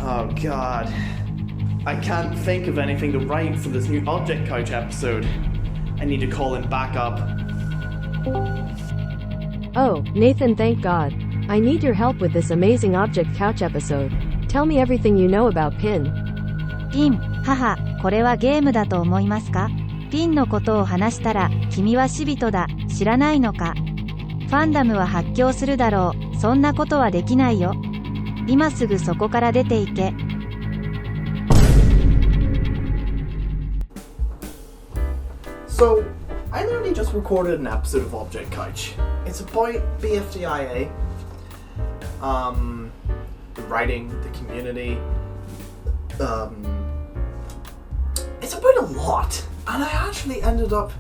Oh god. I can't think of anything to write for this new Object Couch episode. I need to call him back up. Oh, Nathan, thank God. I need your help with this amazing Object Couch episode. Tell me everything you know about PIN. ピン、母、これはゲームだと思いますか？ピンのことを話したら、君は死人だ、知らないのか？ファンダムは発狂するだろう、そんなことはできないよ。今すぐそこから出ていけ。So, I literally just recorded an episode of Object Couch. It's about BFDI, the writing, the community. It's about a lot, and I actually ended up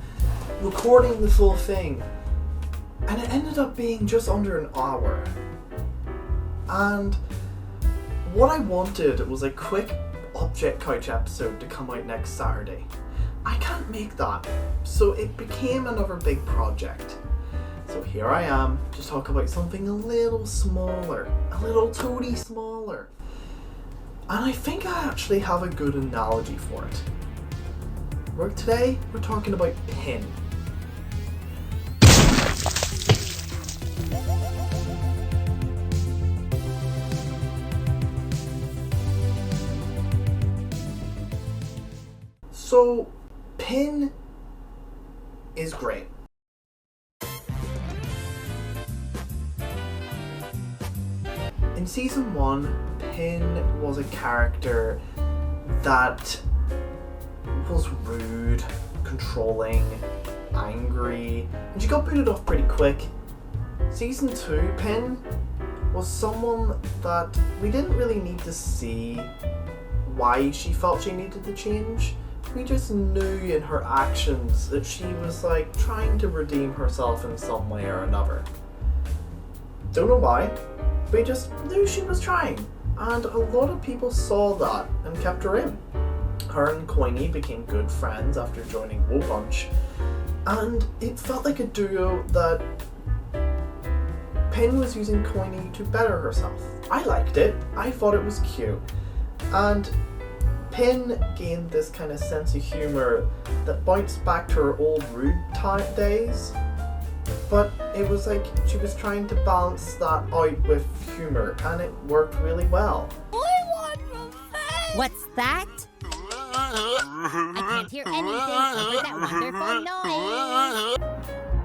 recording the full thing, and it ended up being just under an hour. And what I wanted was a quick Object Couch episode to come out next Saturday. I can't make that, so it became another big project. So here I am, to talk about something a little smaller, a little toady smaller. And I think I actually have a good analogy for it. Today, we're talking about PIN. So, PIN is great. In season 1, PIN was a character that was rude, controlling, angry, and she got booted off pretty quick. Season 2, PIN was someone that we didn't really need to see why she felt she needed to change. We just knew in her actions that she was like trying to redeem herself in some way or another. Don't know why, we just knew she was trying, and a lot of people saw that and kept her in. Her and Coiny became good friends after joining Bunch, and it felt like a duo that PIN was using Coiny to better herself. I liked it, I thought it was cute, and PIN gained this kind of sense of humour that bounced back to her old rude days, but it was like she was trying to balance that out with humour, and it worked really well. What's that? I can't hear anything over that wonderful noise.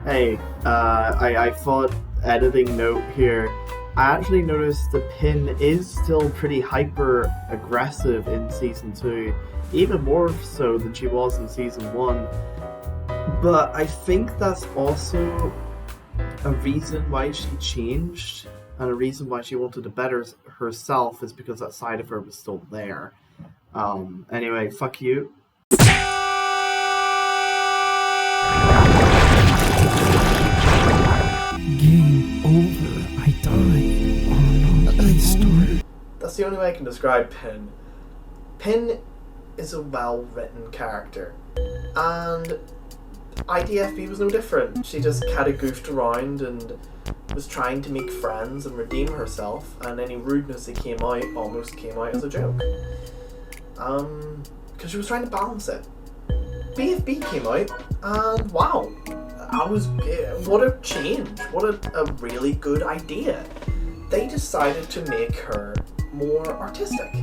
Hey, I thought editing note here. I actually noticed the PIN is still pretty hyper aggressive in season 2, even more so than she was in season 1. But I think that's also a reason why she changed, and a reason why she wanted to better herself is because that side of her was still there. Anyway, fuck you. Game over. I die. Oh no, please start. That's the only way I can describe PIN. PIN is a well-written character, and IDFB was no different. She just kind of goofed around and was trying to make friends and redeem herself, and any rudeness that came out almost came out as a joke. Because she was trying to balance it. BFB came out, and wow, what a change, what a really good idea. They decided to make her more artistic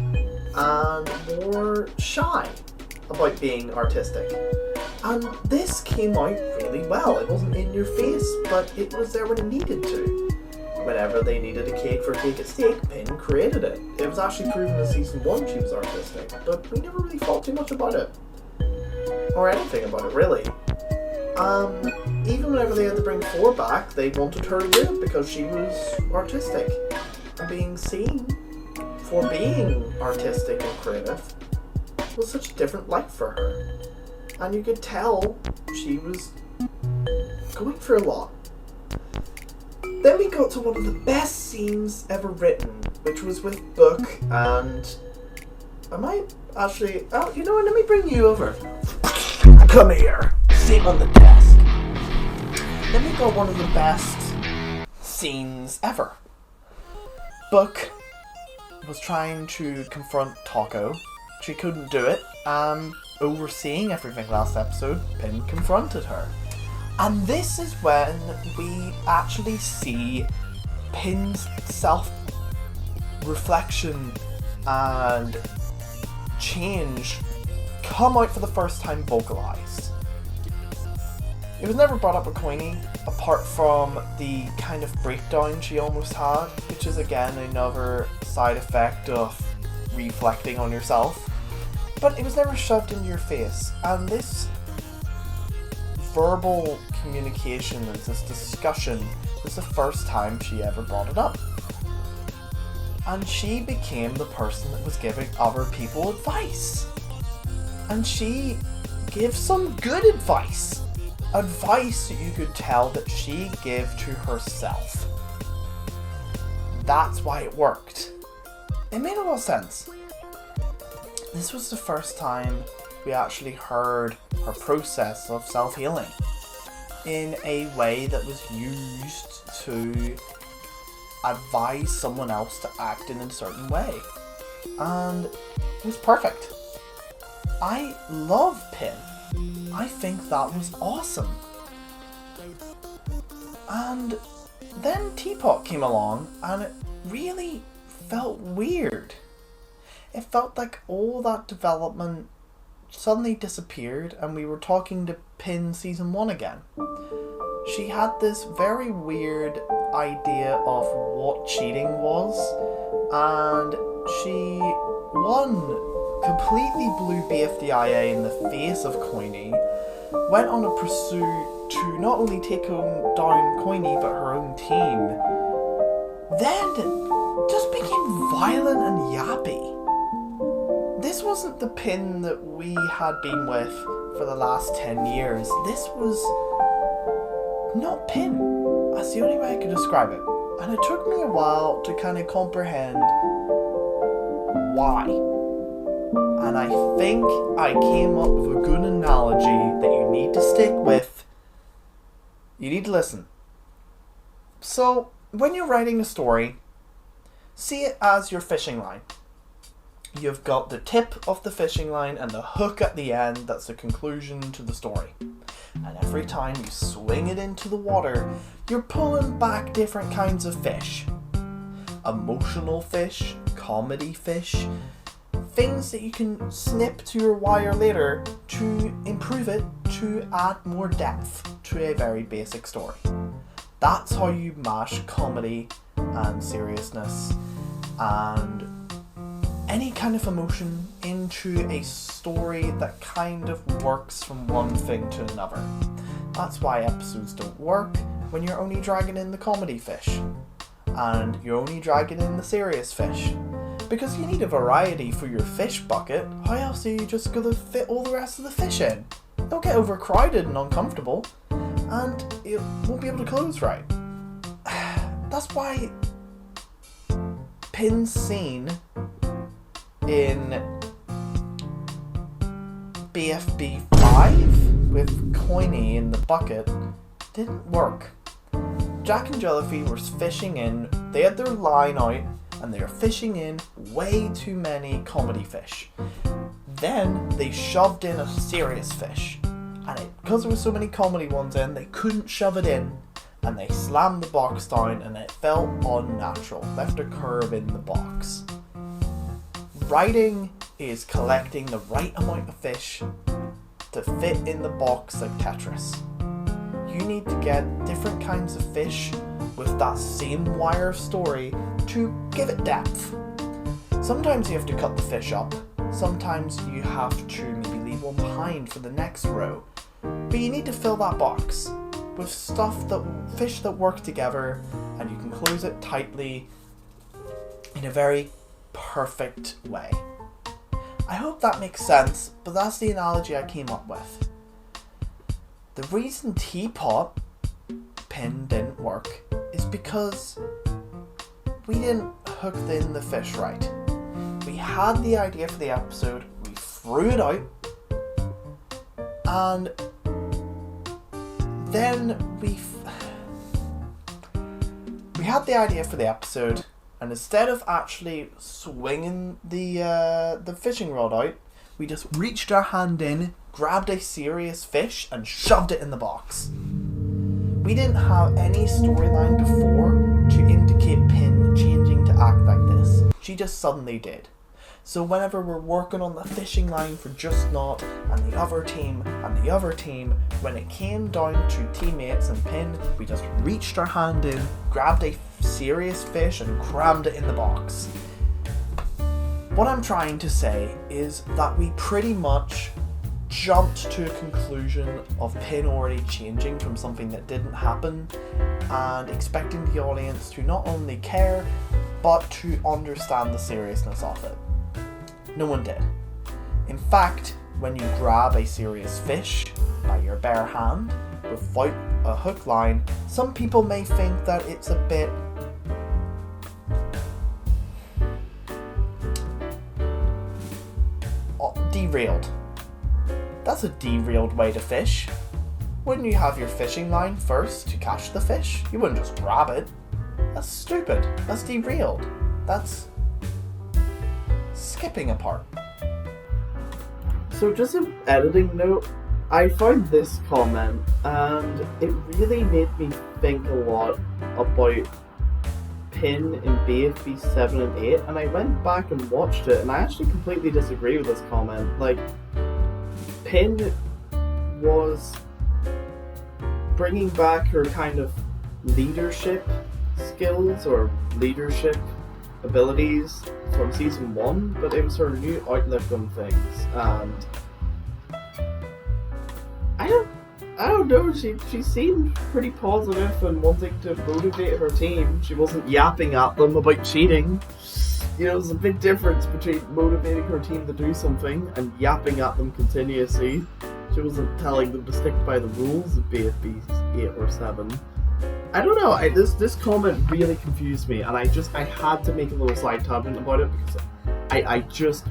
and more shy about being artistic. And this came out really well. It wasn't in your face, but it was there when it needed to. Whenever they needed a cake for Cake at Stake, PIN created it. It was actually proven in season 1 she was artistic, but we never really thought too much about it. Or anything about it, really. Even whenever they had to bring 4 back, they wanted her to do it because she was artistic. And being seen for being artistic and creative was such a different life for her. And you could tell she was going through a lot. Then we got to one of the best scenes ever written, which was with Book and... I might actually... Oh, you know what? Let me bring you over. Come here. Sit on the desk. Then we got one of the best scenes ever. Book was trying to confront Taco. She couldn't do it, and overseeing everything last episode, Pin confronted her. And this is when we actually see Pin's self-reflection and change come out for the first time vocalized. It was never brought up with Queenie, apart from the kind of breakdown she almost had, which is again another side effect of reflecting on yourself. But it was never shoved into your face, and this verbal communication and this discussion was the first time she ever brought it up. And she became the person that was giving other people advice. And she gave some good advice. Advice that you could tell that she gave to herself. That's why it worked. It made a lot of sense. This was the first time we actually heard her process of self-healing in a way that was used to advise someone else to act in a certain way. And it was perfect. I love Pin. I think that was awesome. And then TPOT came along and it really felt weird. It felt like all that development suddenly disappeared and we were talking to Pin Season 1 again. She had this very weird idea of what cheating was, and she, completely blew BFDI in the face of Queenie, went on a pursuit to not only take down Queenie but her own team, then just became violent and yappy. This wasn't the Pin that we had been with for the last 10 years. This was not Pin. That's the only way I could describe it. And it took me a while to kind of comprehend why. And I think I came up with a good analogy that you need to stick with. You need to listen. So, when you're writing a story, see it as your fishing line. You've got the tip of the fishing line and the hook at the end that's the conclusion to the story. And every time you swing it into the water, you're pulling back different kinds of fish. Emotional fish, comedy fish, things that you can snip to your wire later to improve it, to add more depth to a very basic story. That's how you mash comedy and seriousness and any kind of emotion into a story that kind of works from one thing to another. That's why episodes don't work when you're only dragging in the comedy fish and you're only dragging in the serious fish, because you need a variety for your fish bucket. How else are you just going to fit all the rest of the fish in? It'll get overcrowded and uncomfortable and it won't be able to close right. That's why Pin's scene in BFB 5 with Queenie in the bucket didn't work. Jack and Jellyfy were fishing in, they had their line out and they were fishing in way too many comedy fish. Then they shoved in a serious fish, and because there were so many comedy ones in, they couldn't shove it in, and they slammed the box down and it felt unnatural, left a curve in the box. Writing is collecting the right amount of fish to fit in the box like Tetris. You need to get different kinds of fish with that same wire of story to give it depth. Sometimes you have to cut the fish up, sometimes you have to maybe leave one behind for the next row, but you need to fill that box with fish that work together, and you can close it tightly in a very perfect way. I hope that makes sense, but that's the analogy I came up with. The reason TPOT Pin didn't work is because we didn't hook in the fish right. We had the idea for the episode, we threw it out, and then we had the idea for the episode, And instead of actually swinging the fishing rod out, we just reached our hand in, grabbed a serious fish, and shoved it in the box. We didn't have any storyline before to indicate Pin changing to act like this. She just suddenly did. So whenever we're working on the fishing line for Just Not and the other team, when it came down to teammates and Pin, we just reached our hand in, grabbed a serious fish and crammed it in the box. What I'm trying to say is that we pretty much jumped to a conclusion of Pin already changing from something that didn't happen and expecting the audience to not only care but to understand the seriousness of it. No one did. In fact, when you grab a serious fish by your bare hand without a hook line, some people may think that it's a bit derailed. That's a derailed way to fish. Wouldn't you have your fishing line first to catch the fish? You wouldn't just grab it. That's stupid. That's derailed. That's skipping a part. So just an editing note, I found this comment and it really made me think a lot about Pin in BFB 7 and 8, and I went back and watched it and I actually completely disagree with this comment. Like, Pin was bringing back her kind of leadership skills or leadership abilities from season 1, but it was her new outlook on things, and I don't know, she seemed pretty positive and wanting to motivate her team. She wasn't yapping at them about cheating. You know, there's a big difference between motivating her team to do something and yapping at them continuously. She wasn't telling them to stick by the rules of BFB 8 or 7. I don't know, this comment really confused me, and I had to make a little side tangent about it because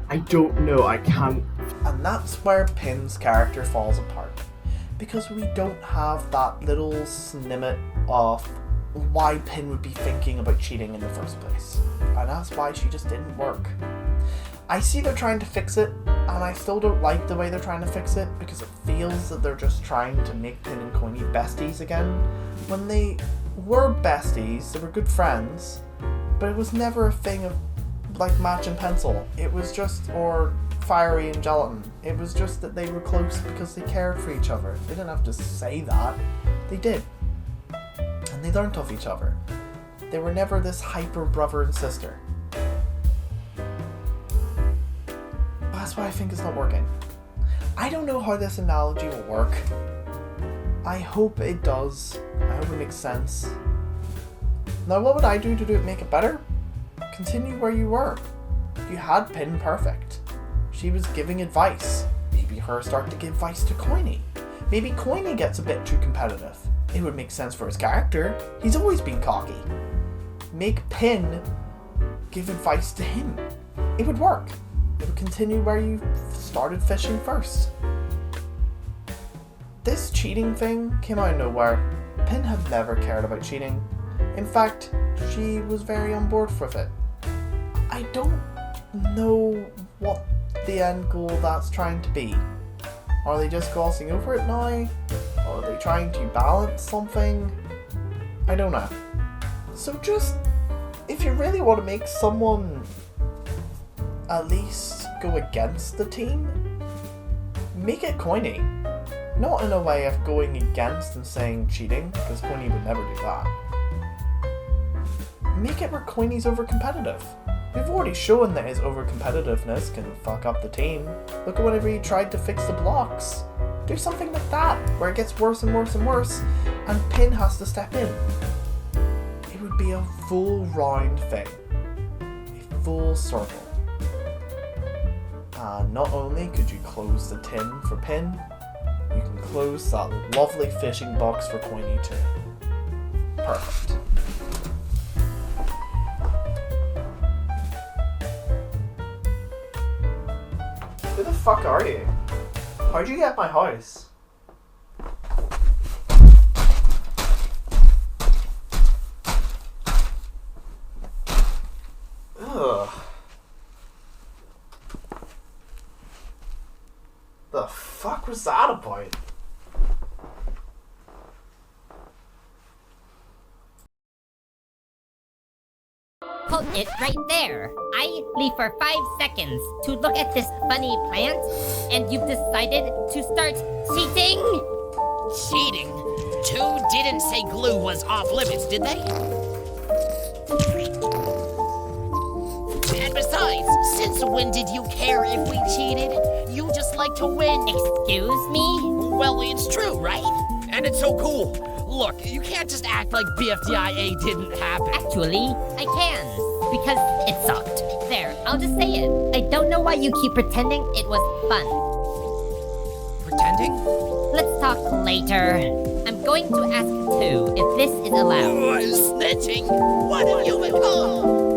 I don't know, I can't. And that's where Pin's character falls apart. Because we don't have that little snippet of why Pin would be thinking about cheating in the first place. And that's why she just didn't work. I see they're trying to fix it, and I still don't like the way they're trying to fix it because it feels that they're just trying to make Pin and Coiny besties again. When they were besties, they were good friends, but it was never a thing of like match and pencil. It was just, or fiery and gelatin. It was just that they were close because they cared for each other. They didn't have to say that. They did. And they learned of each other. They were never this hyper brother and sister. That's why I think it's not working. I don't know how this analogy will work. I hope it does. I hope it makes sense. Now, what would I do to make it better? Continue where you were. You had Pin perfect. She was giving advice. Maybe her start to give advice to Coiny. Maybe Coiny gets a bit too competitive. It would make sense for his character. He's always been cocky. Make Pin give advice to him. It would work. It would continue where you started fishing first. This cheating thing came out of nowhere. Pin had never cared about cheating. In fact, she was very on board with it. I don't know what the end goal that's trying to be. Are they just glossing over it now? Or are they trying to balance something? I don't know. So just, if you really want to make someone at least go against the team, make it Coiny. Not in a way of going against and saying cheating, because Coiny would never do that. Make it where Coiny's over-competitive. We've already shown that his over-competitiveness can fuck up the team. Look at whenever he tried to fix the blocks. Do something like that, where it gets worse and worse and worse, and Pin has to step in. It would be a full round thing. A full circle. And not only could you close the tin for Pin, you can close that lovely fishing box for Coiny too. Perfect. Who the fuck are you? How'd you get my house? the fuck was that about? Put it right there. I leave for 5 seconds to look at this funny plant, and you've decided to start cheating? Cheating? 2 didn't say glue was off limits, did they? And besides, since when did you care if we cheated? You just like to win. Excuse me? Well, it's true, right? And it's so cool. Look, you can't just act like BFDIA didn't happen. Actually, I can, because it sucked. There, I'll just say it. I don't know why you keep pretending it was fun. Pretending? Let's talk later. I'm going to ask too if this is allowed. Snitching? What have you become?